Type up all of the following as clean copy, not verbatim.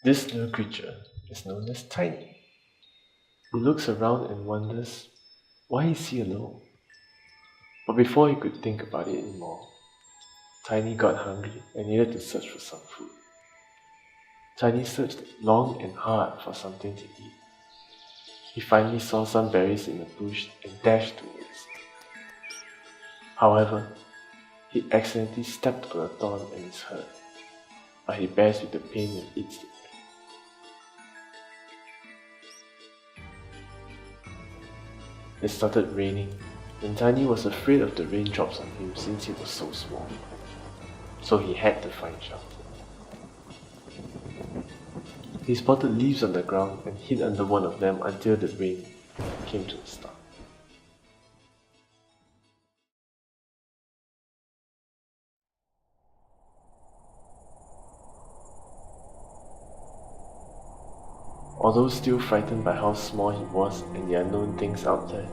This little creature is known as Tiny. He looks around and wonders why is he alone? But before he could think about it anymore, Tiny got hungry and needed to search for some food. Tiny searched long and hard for something to eat. He finally saw some berries in a bush and dashed towards it. However, he accidentally stepped on a thorn and is hurt, but he bears with the pain and eats it. It started raining, and Tiny was afraid of the raindrops on him since he was so small, so he had to find shelter. He spotted leaves on the ground and hid under one of them until the rain came to a stop. Although still frightened by how small he was and the unknown things out there,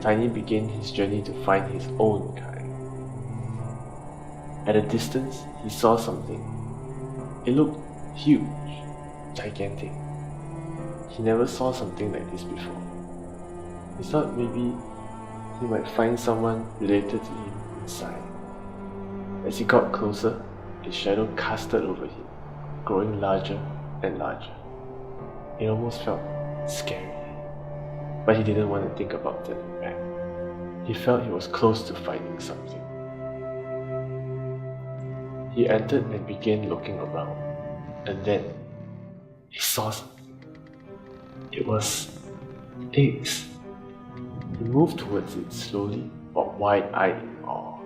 Tiny began his journey to find his own kind. At a distance, he saw something. It looked huge, gigantic. He never saw something like this before. He thought maybe he might find someone related to him inside. As he got closer, its shadow casted over him, growing larger and larger. It almost felt scary, but he didn't want to think about turning back. He felt he was close to finding something. He entered and began looking around, and then he saw something. It was eggs. He moved towards it slowly, but wide-eyed in awe.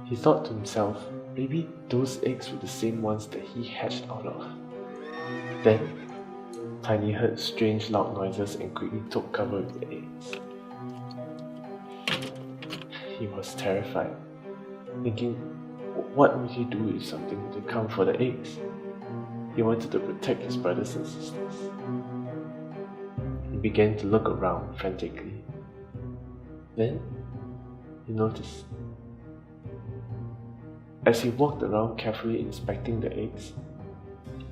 He thought to himself, maybe those eggs were the same ones that he hatched out of. Then, Tiny heard strange loud noises and quickly took cover with the eggs. He was terrified, thinking, what would he do if something were to come for the eggs? He wanted to protect his brothers and sisters. He began to look around frantically. Then, he noticed. As he walked around carefully inspecting the eggs,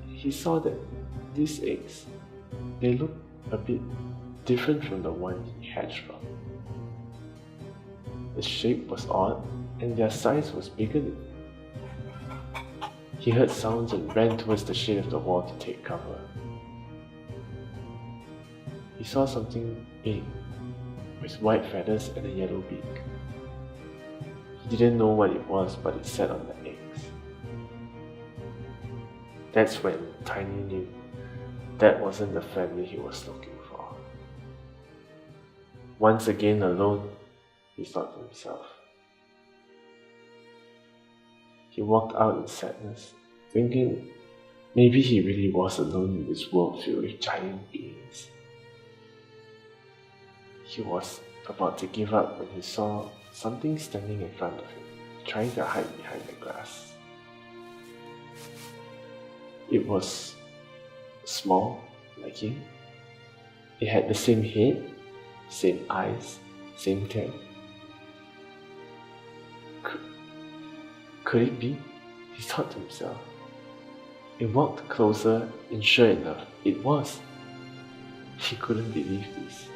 he saw that these eggs, they looked a bit different from the one he hatched from. The shape was odd and their size was bigger than him. He heard sounds and ran towards the shade of the wall to take cover. He saw something big, with white feathers and a yellow beak. He didn't know what it was, but it sat on the eggs. That's when Tiny knew that wasn't the family he was looking for. Once again alone, he thought to himself. He walked out in sadness, thinking maybe he really was alone in this world filled with giant beings. He was about to give up when he saw something standing in front of him, trying to hide behind the grass. It was small, like him. It had the same head, same eyes, same tail. Could it be? He thought to himself. It walked closer, and sure enough, it was. He couldn't believe this.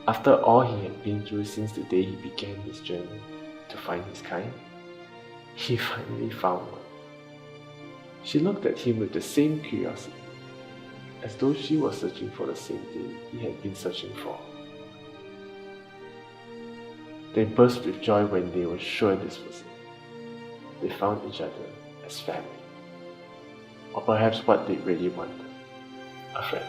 After all he had been through since the day he began his journey to find his kind, he finally found one. She looked at him with the same curiosity, as though she was searching for the same thing he had been searching for. They burst with joy when they were sure this was it. They found each other as family, or perhaps what they really wanted, a friend.